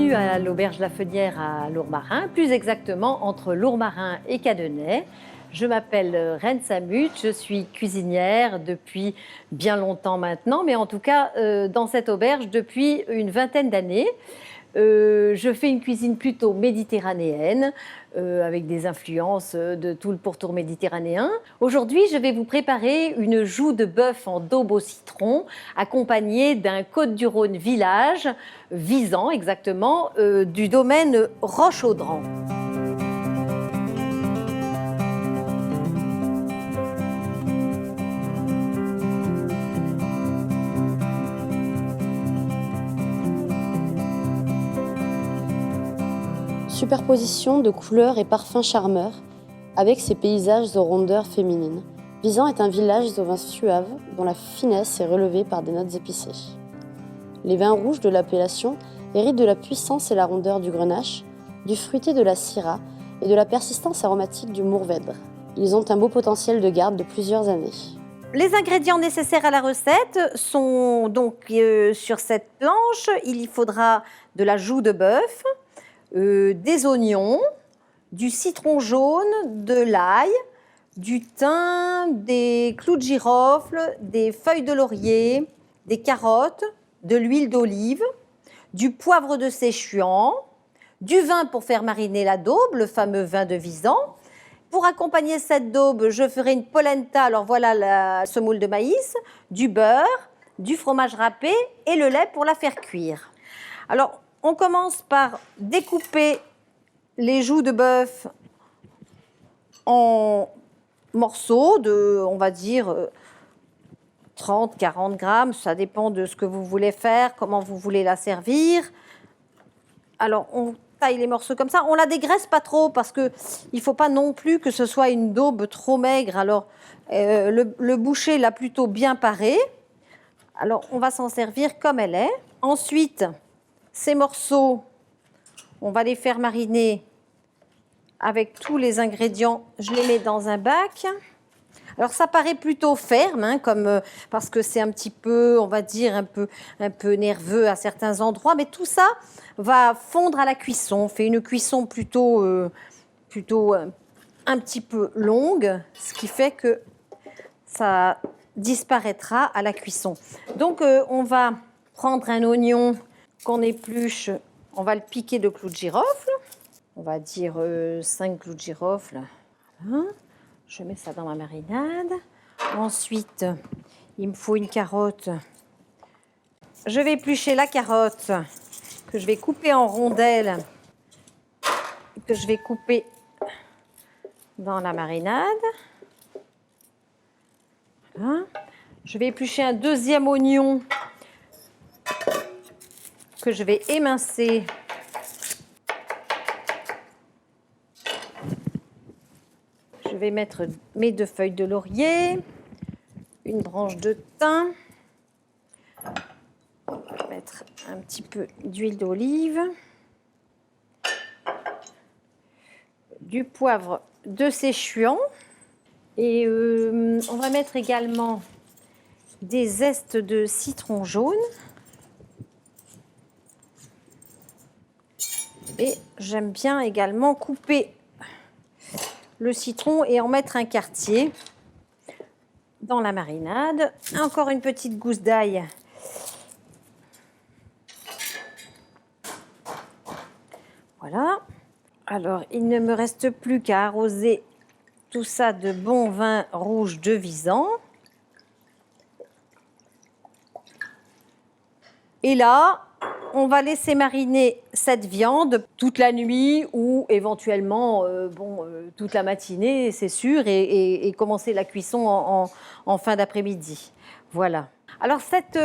Bienvenue à l'Auberge La Fenière à Lourmarin, plus exactement entre Lourmarin et Cadenet. Je m'appelle Reine Samut, je suis cuisinière depuis bien longtemps maintenant, mais en tout cas dans cette auberge depuis une vingtaine d'années. Je fais une cuisine plutôt méditerranéenne, avec des influences de tout le pourtour méditerranéen. Aujourd'hui, je vais vous préparer une joue de bœuf en daube au citron, accompagnée d'un Côtes-du-Rhône village, Visan exactement, du domaine Roche-Audran. Superposition de couleurs et parfums charmeurs, avec ses paysages aux rondeurs féminines. Visan est un village aux vins suaves, dont la finesse est relevée par des notes épicées. Les vins rouges de l'appellation héritent de la puissance et la rondeur du grenache, du fruité de la syrah et de la persistance aromatique du mourvèdre. Ils ont un beau potentiel de garde de plusieurs années. Les ingrédients nécessaires à la recette sont donc sur cette planche. Il y faudra de la joue de bœuf, des oignons, du citron jaune, de l'ail, du thym, des clous de girofle, des feuilles de laurier, des carottes, de l'huile d'olive, du poivre de Séchuan, du vin pour faire mariner la daube, le fameux vin de Visan. Pour accompagner cette daube, je ferai une polenta, alors voilà la semoule de maïs, du beurre, du fromage râpé et le lait pour la faire cuire. Alors, on commence par découper les joues de bœuf en morceaux de, on va dire, 30-40 grammes. Ça dépend de ce que vous voulez faire, comment vous voulez la servir. Alors, on taille les morceaux comme ça. On la dégraisse pas trop parce qu'il ne faut pas non plus que ce soit une daube trop maigre. Alors, le boucher l'a plutôt bien parée. Alors, on va s'en servir comme elle est. Ensuite, ces morceaux, on va les faire mariner avec tous les ingrédients. Je les mets dans un bac. Alors ça paraît plutôt ferme, hein, parce que c'est un petit peu, on va dire, un peu nerveux à certains endroits, mais tout ça va fondre à la cuisson. On fait une cuisson plutôt un petit peu longue, ce qui fait que ça disparaîtra à la cuisson. Donc on va prendre un oignon qu'on épluche, on va le piquer de clous de girofle. On va dire 5 clous de girofle. Voilà. Je mets ça dans ma marinade. Ensuite, il me faut une carotte. Je vais éplucher la carotte que je vais couper en rondelles, que je vais couper dans la marinade. Voilà. Je vais éplucher un deuxième oignon que je vais émincer. Je vais mettre mes 2 feuilles de laurier, une branche de thym, je vais mettre un petit peu d'huile d'olive, du poivre de Séchuan et on va mettre également des zestes de citron jaune. Et j'aime bien également couper le citron et en mettre un quartier dans la marinade. Encore une petite gousse d'ail. Voilà. Alors, il ne me reste plus qu'à arroser tout ça de bon vin rouge de Visan. Et là, on va laisser mariner cette viande toute la nuit ou éventuellement toute la matinée, c'est sûr, et commencer la cuisson en fin d'après-midi. Voilà. Alors cette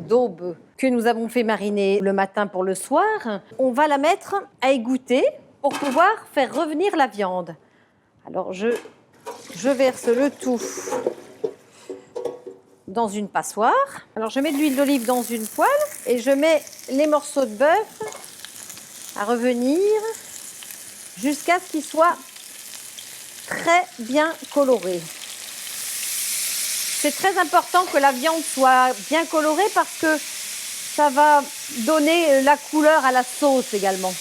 daube que nous avons fait mariner le matin pour le soir, on va la mettre à égoutter pour pouvoir faire revenir la viande. Alors je verse le tout dans une passoire. Alors je mets de l'huile d'olive dans une poêle et je mets les morceaux de bœuf à revenir jusqu'à ce qu'ils soient très bien colorés. C'est très important que la viande soit bien colorée parce que Ça va donner la couleur à la sauce également.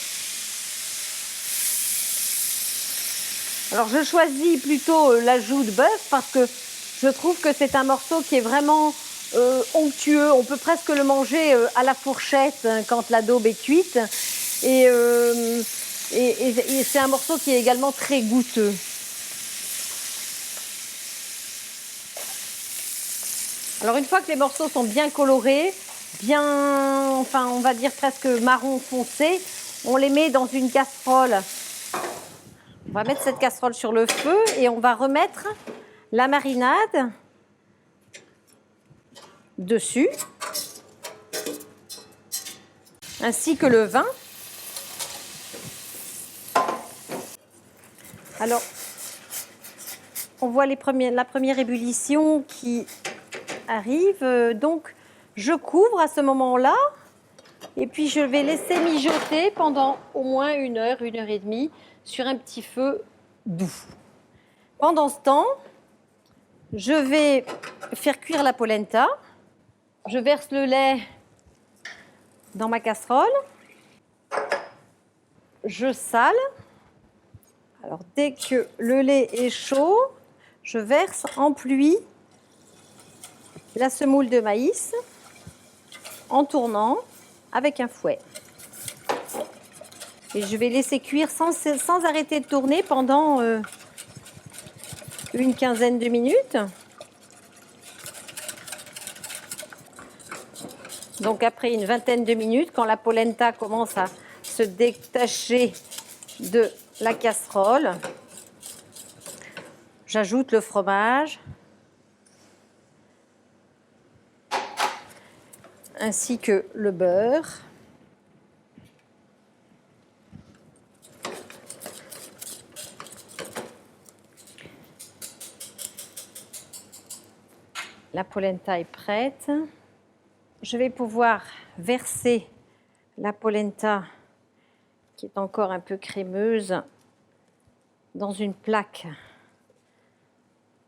Alors je choisis plutôt l'ajout de bœuf parce que je trouve que c'est un morceau qui est vraiment onctueux. On peut presque le manger à la fourchette quand la daube est cuite. Et c'est un morceau qui est également très goûteux. Alors une fois que les morceaux sont bien colorés, enfin on va dire presque marron foncé, on les met dans une casserole. On va mettre cette casserole sur le feu et on va remettre la marinade dessus, ainsi que le vin. Alors, on voit la première ébullition qui arrive, donc je couvre à ce moment-là et puis je vais laisser mijoter pendant au moins 1 heure, 1 heure et demie sur un petit feu doux. Pendant ce temps, je vais faire cuire la polenta. Je verse le lait dans ma casserole. Je sale. Alors dès que le lait est chaud, je verse en pluie la semoule de maïs en tournant avec un fouet. Et je vais laisser cuire sans arrêter de tourner pendant une quinzaine de minutes. Donc après une vingtaine de minutes, quand la polenta commence à se détacher de la casserole, j'ajoute le fromage ainsi que le beurre. La polenta est prête. Je vais pouvoir verser la polenta, qui est encore un peu crémeuse, dans une plaque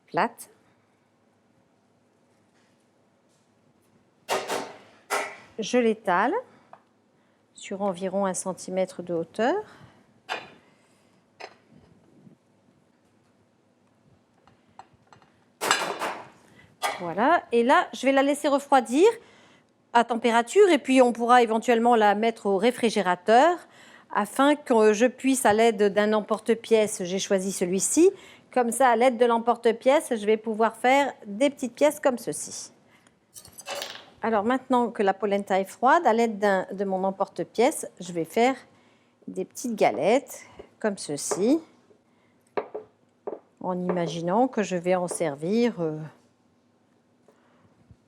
plate. Je l'étale sur environ 1 cm de hauteur. Voilà, et là, je vais la laisser refroidir à température et puis on pourra éventuellement la mettre au réfrigérateur afin que je puisse, à l'aide d'un emporte-pièce, j'ai choisi celui-ci, comme ça, à l'aide de l'emporte-pièce, je vais pouvoir faire des petites pièces comme ceci. Alors maintenant que la polenta est froide, à l'aide de mon emporte-pièce, je vais faire des petites galettes comme ceci, en imaginant que je vais en servir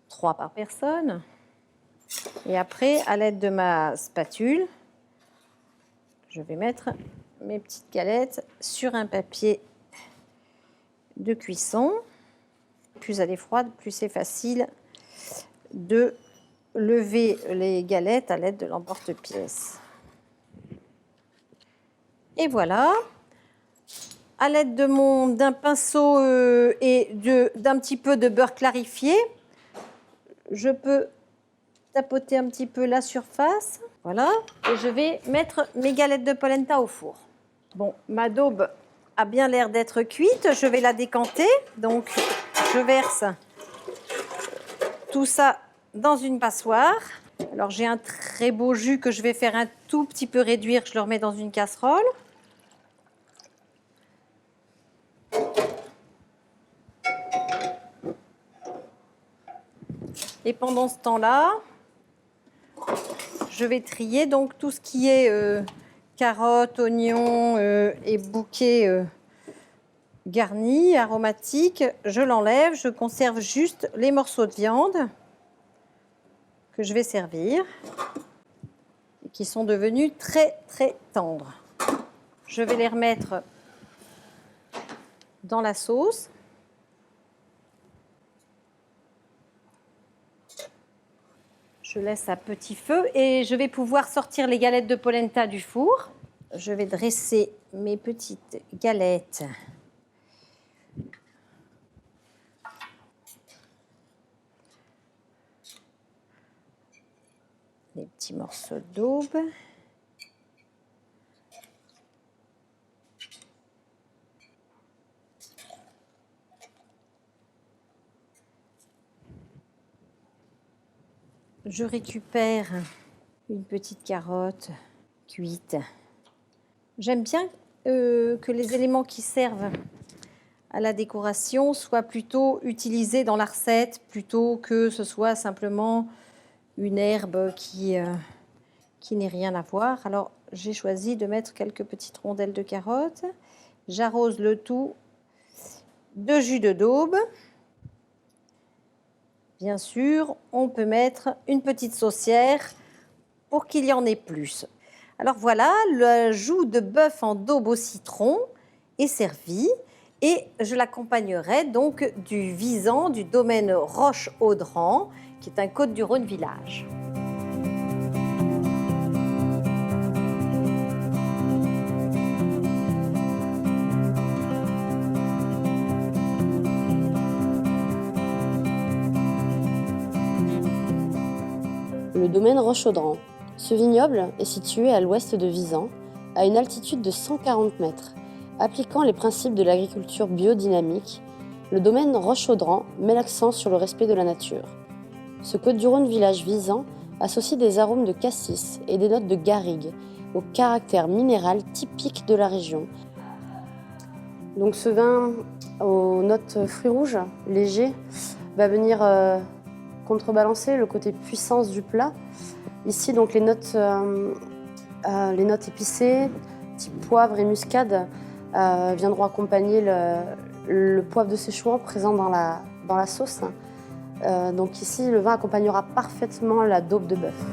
3 par personne. Et après, à l'aide de ma spatule, je vais mettre mes petites galettes sur un papier de cuisson. Plus elle est froide, plus c'est facile de lever les galettes à l'aide de l'emporte-pièce. Et voilà, à l'aide d'un pinceau et d'un petit peu de beurre clarifié, je peux tapoter un petit peu la surface. Voilà, et je vais mettre mes galettes de polenta au four. Bon, ma daube a bien l'air d'être cuite, je vais la décanter. Donc, je verse tout ça dans une passoire. Alors, j'ai un très beau jus que je vais faire un tout petit peu réduire, je le remets dans une casserole. Et pendant ce temps-là, je vais trier donc tout ce qui est carottes, oignons et bouquets garnis, aromatiques. Je l'enlève, je conserve juste les morceaux de viande que je vais servir et qui sont devenus très très tendres. Je vais les remettre dans la sauce. Je laisse à petit feu et je vais pouvoir sortir les galettes de polenta du four. Je vais dresser mes petites galettes des petits morceaux d'aube. Je récupère une petite carotte cuite. J'aime bien que les éléments qui servent à la décoration soient plutôt utilisés dans la recette plutôt que ce soit simplement une herbe qui n'ait rien à voir. Alors, j'ai choisi de mettre quelques petites rondelles de carottes. J'arrose le tout de jus de daube. Bien sûr, on peut mettre une petite saucière pour qu'il y en ait plus. Alors voilà, le joue de bœuf en daube au citron est servi et je l'accompagnerai donc du Visan du domaine Roche-Audran, qui est un Côtes-du-Rhône village. Le domaine Roche-Audran. Ce vignoble est situé à l'ouest de Visan, à une altitude de 140 mètres. Appliquant les principes de l'agriculture biodynamique, le domaine Roche-Audran met l'accent sur le respect de la nature. Ce Côtes-du-Rhône village Visan associe des arômes de cassis et des notes de garrigue au caractère minéral typique de la région. Donc ce vin aux notes fruits rouges, léger, va venir contrebalancer le côté puissance du plat. Ici, donc, les notes épicées, type poivre et muscade, viendront accompagner le poivre de Séchouan présent dans la sauce. Donc ici, le vin accompagnera parfaitement la daube de bœuf.